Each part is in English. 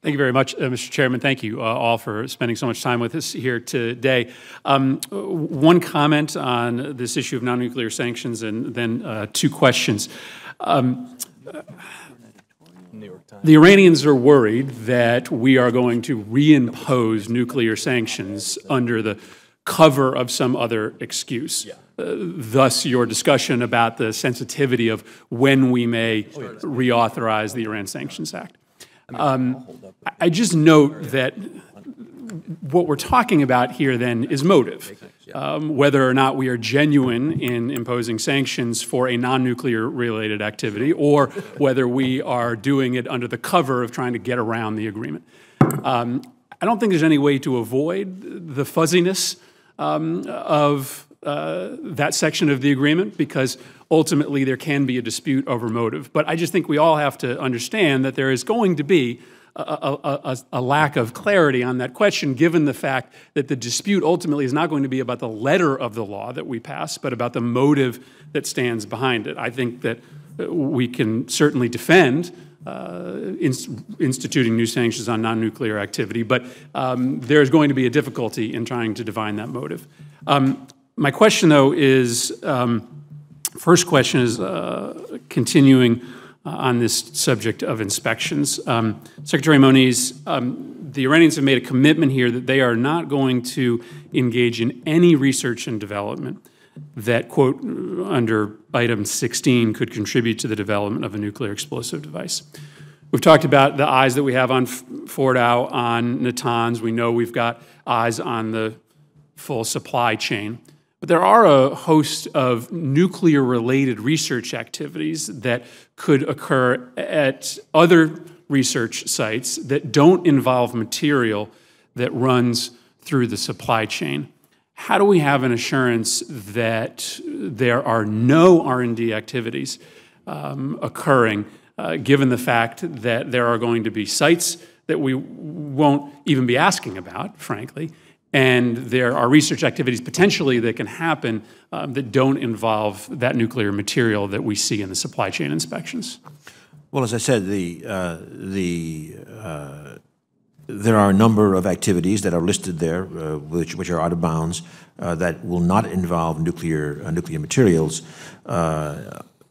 Thank you very much, Mr. Chairman. Thank you all for spending so much time with us here today. One comment on this issue of non-nuclear sanctions, and then two questions. The Iranians are worried that we are going to reimpose nuclear sanctions under the cover of some other excuse. Thus, your discussion about the sensitivity of when we may reauthorize the Iran Sanctions Act. I just note that what we're talking about here then is motive. Whether or not we are genuine in imposing sanctions for a non-nuclear related activity, or whether we are doing it under the cover of trying to get around the agreement. I don't think there's any way to avoid the fuzziness of that section of the agreement, because ultimately there can be a dispute over motive. But I just think we all have to understand that there is going to be a lack of clarity on that question, given the fact that the dispute ultimately is not going to be about the letter of the law that we pass, but about the motive that stands behind it. I think that we can certainly defend instituting new sanctions on non-nuclear activity, but there's going to be a difficulty in trying to define that motive. My question, though, is, first question is continuing on this subject of inspections. Secretary Moniz, the Iranians have made a commitment here that they are not going to engage in any research and development that, quote, under item 16, could contribute to the development of a nuclear explosive device. We've talked about the eyes that we have on Fordow, on Natanz. We know we've got eyes on the full supply chain. But there are a host of nuclear-related research activities that could occur at other research sites that don't involve material that runs through the supply chain. How do we have an assurance that there are no R&D activities occurring, given the fact that there are going to be sites that we won't even be asking about, frankly, and there are research activities potentially that can happen that don't involve that nuclear material that we see in the supply chain inspections? Well, as I said, there are a number of activities that are listed there, which are out of bounds, that will not involve nuclear materials.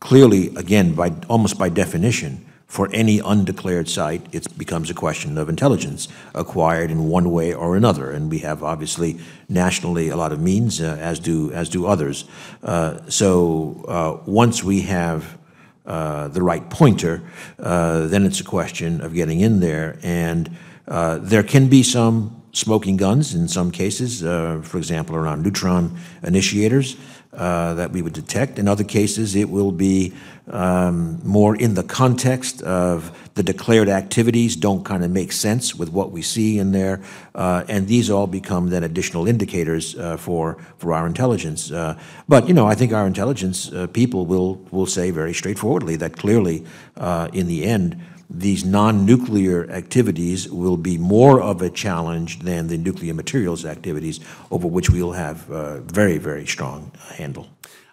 Clearly, again, almost by definition, for any undeclared site, it becomes a question of intelligence acquired in one way or another, and we have obviously nationally a lot of means, as do others. So once we have the right pointer, then it's a question of getting in there, and there can be some smoking guns in some cases, for example, around neutron initiators that we would detect. In other cases, it will be more in the context of the declared activities don't kind of make sense with what we see in there, and these all become then additional indicators for our intelligence. But, you know, I think our intelligence people will say very straightforwardly that clearly, in the end, these non-nuclear activities will be more of a challenge than the nuclear materials activities, over which we'll have a very, very strong handle.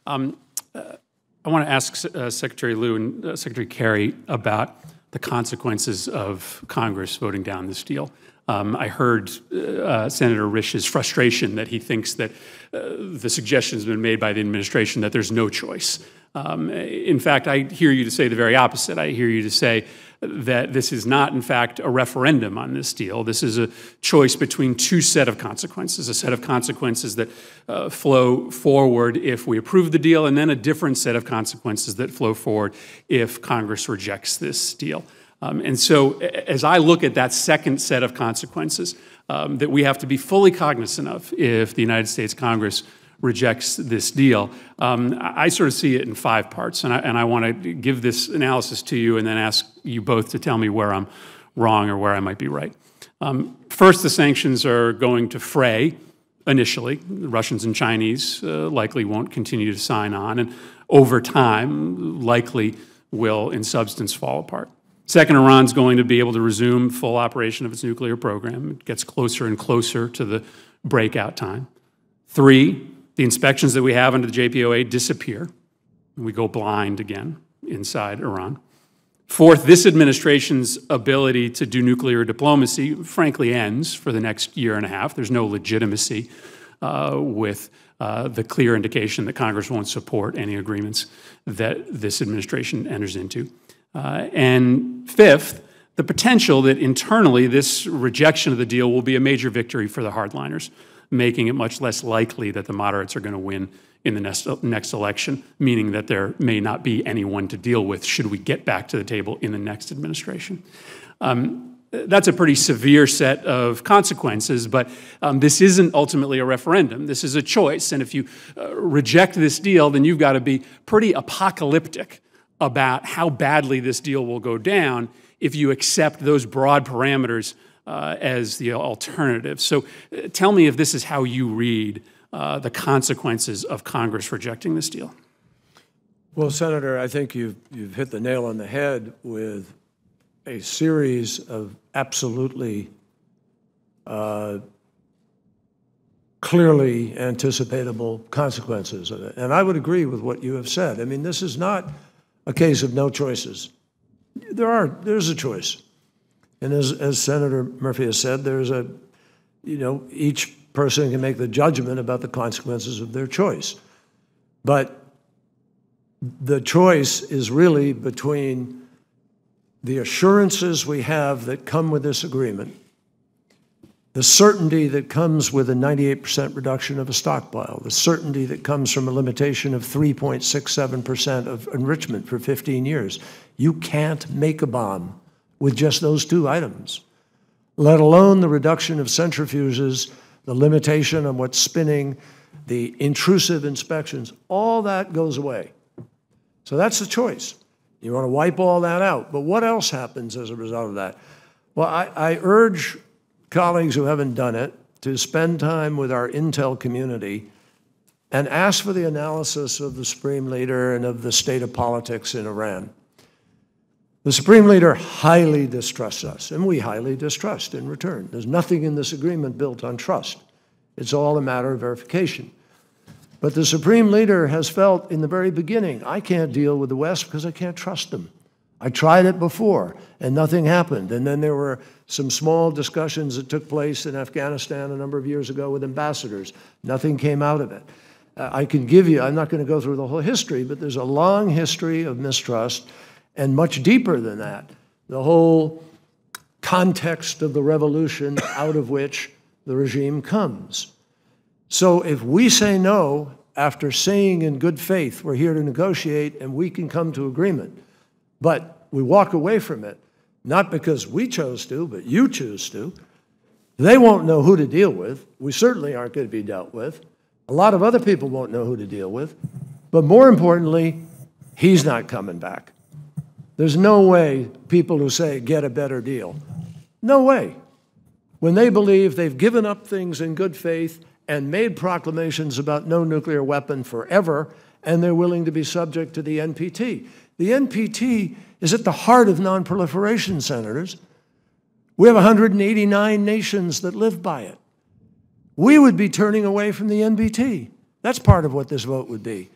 I want to ask Secretary Lew and Secretary Kerry about the consequences of Congress voting down this deal. I heard Senator Risch's frustration that he thinks that the suggestion has been made by the administration that there's no choice. In fact, I hear you to say the very opposite. I hear you to say that this is not, in fact, a referendum on this deal. This is a choice between two set of consequences, a set of consequences that flow forward if we approve the deal, and then a different set of consequences that flow forward if Congress rejects this deal. And so as I look at that second set of consequences that we have to be fully cognizant of if the United States Congress rejects this deal, I sort of see it in 5 parts, and I want to give this analysis to you and then ask you both to tell me where I'm wrong or where I might be right. First, the sanctions are going to fray initially. The Russians and Chinese likely won't continue to sign on, and over time likely will in substance fall apart. Second, Iran's going to be able to resume full operation of its nuclear program. It gets closer and closer to the breakout time. 3, the inspections that we have under the JPOA disappear, and we go blind again inside Iran. Fourth, this administration's ability to do nuclear diplomacy, frankly, ends for the next year and a half. There's no legitimacy with the clear indication that Congress won't support any agreements that this administration enters into. And fifth, the potential that internally this rejection of the deal will be a major victory for the hardliners, making it much less likely that the moderates are going to win in the next election, meaning that there may not be anyone to deal with should we get back to the table in the next administration. That's a pretty severe set of consequences, but this isn't ultimately a referendum. This is a choice, and if you reject this deal, then you've got to be pretty apocalyptic about how badly this deal will go down if you accept those broad parameters as the alternative. So tell me if this is how you read the consequences of Congress rejecting this deal. Well, Senator, I think you've hit the nail on the head with a series of absolutely clearly anticipatable consequences of it. And I would agree with what you have said. I mean, this is not a case of no choices. There's a choice. And as Senator Murphy has said, each person can make the judgment about the consequences of their choice. But the choice is really between the assurances we have that come with this agreement, the certainty that comes with a 98% reduction of a stockpile, the certainty that comes from a limitation of 3.67% of enrichment for 15 years. You can't make a bomb with just those two items, let alone the reduction of centrifuges, the limitation on what's spinning, the intrusive inspections. All that goes away. So that's the choice. You want to wipe all that out. But what else happens as a result of that? Well, I urge colleagues who haven't done it to spend time with our intel community and ask for the analysis of the Supreme Leader and of the state of politics in Iran. The Supreme Leader highly distrusts us, and we highly distrust in return. There's nothing in this agreement built on trust. It's all a matter of verification. But the Supreme Leader has felt in the very beginning, I can't deal with the West because I can't trust them. I tried it before, and nothing happened. And then there were some small discussions that took place in Afghanistan a number of years ago with ambassadors. Nothing came out of it. I can give you, I'm not going to go through the whole history, but there's a long history of mistrust, and much deeper than that, the whole context of the revolution out of which the regime comes. So if we say no, after saying in good faith we're here to negotiate and we can come to agreement, but we walk away from it, not because we chose to, but you choose to, they won't know who to deal with. We certainly aren't going to be dealt with. A lot of other people won't know who to deal with. But more importantly, he's not coming back. There's no way people who say, get a better deal. No way. When they believe they've given up things in good faith and made proclamations about no nuclear weapon forever, and they're willing to be subject to the NPT. The NPT is at the heart of nonproliferation, senators. We have 189 nations that live by it. We would be turning away from the NPT. That's part of what this vote would be.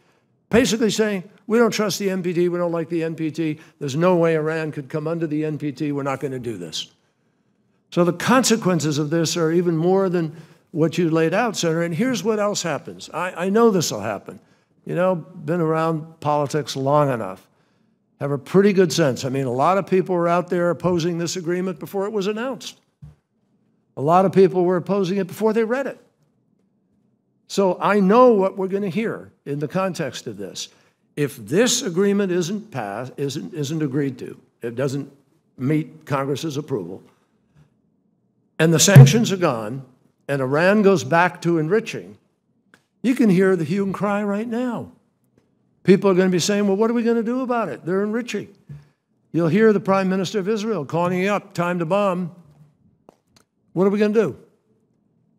Basically saying, we don't trust the NPT, we don't like the NPT, there's no way Iran could come under the NPT, we're not going to do this. So the consequences of this are even more than what you laid out, Senator, and here's what else happens. I know this will happen. You know, been around politics long enough. Have a pretty good sense. I mean, a lot of people were out there opposing this agreement before it was announced. A lot of people were opposing it before they read it. So I know what we're going to hear in the context of this. If this agreement isn't passed, isn't agreed to, it doesn't meet Congress's approval, and the sanctions are gone, and Iran goes back to enriching, you can hear the hue and cry right now. People are going to be saying, well, what are we going to do about it? They're enriching. You'll hear the Prime Minister of Israel calling you up, time to bomb. What are we going to do?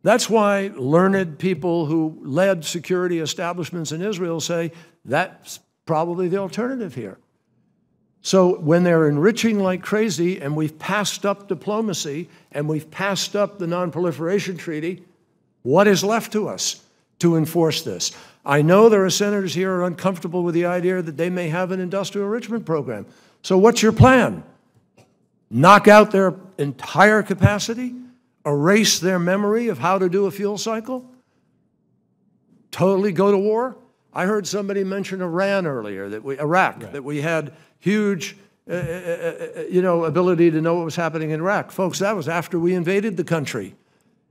That's why learned people who led security establishments in Israel say that's probably the alternative here. So when they're enriching like crazy and we've passed up diplomacy and we've passed up the Non-Proliferation Treaty, what is left to us to enforce this? I know there are senators here who are uncomfortable with the idea that they may have an industrial enrichment program. So what's your plan? Knock out their entire capacity? Erase their memory of how to do a fuel cycle? Totally go to war? I heard somebody mention Iran earlier, Iraq, that we had huge ability to know what was happening in Iraq. Folks, that was after we invaded the country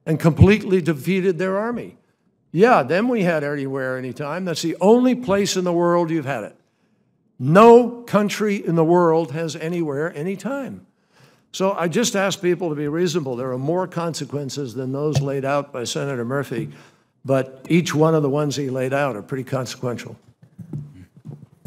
and completely defeated their army. Yeah, then we had anywhere, anytime. That's the only place in the world you've had it. No country in the world has anywhere, anytime. So I just ask people to be reasonable. There are more consequences than those laid out by Senator Murphy, but each one of the ones he laid out are pretty consequential.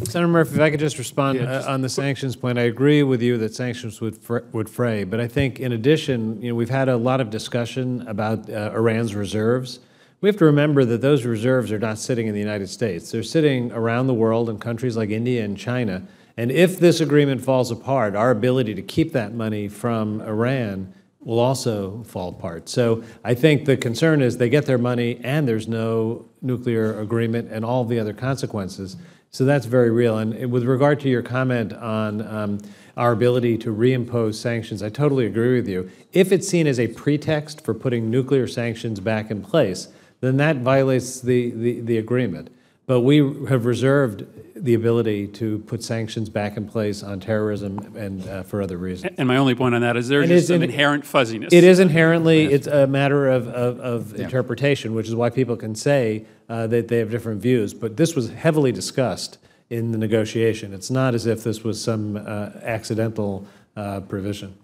Senator Murphy, if I could just respond on the sanctions point, I agree with you that sanctions would fray, but I think in addition, we've had a lot of discussion about Iran's reserves. We have to remember that those reserves are not sitting in the United States. They're sitting around the world in countries like India and China. And if this agreement falls apart, our ability to keep that money from Iran will also fall apart. So I think the concern is they get their money and there's no nuclear agreement and all the other consequences. So that's very real. And with regard to your comment on our ability to reimpose sanctions, I totally agree with you. If it's seen as a pretext for putting nuclear sanctions back in place, then that violates the agreement. But we have reserved the ability to put sanctions back in place on terrorism and for other reasons. And my only point on that is there's just some inherent fuzziness. It is inherently, it's a matter of interpretation, which is why people can say that they have different views. But this was heavily discussed in the negotiation. It's not as if this was some accidental provision.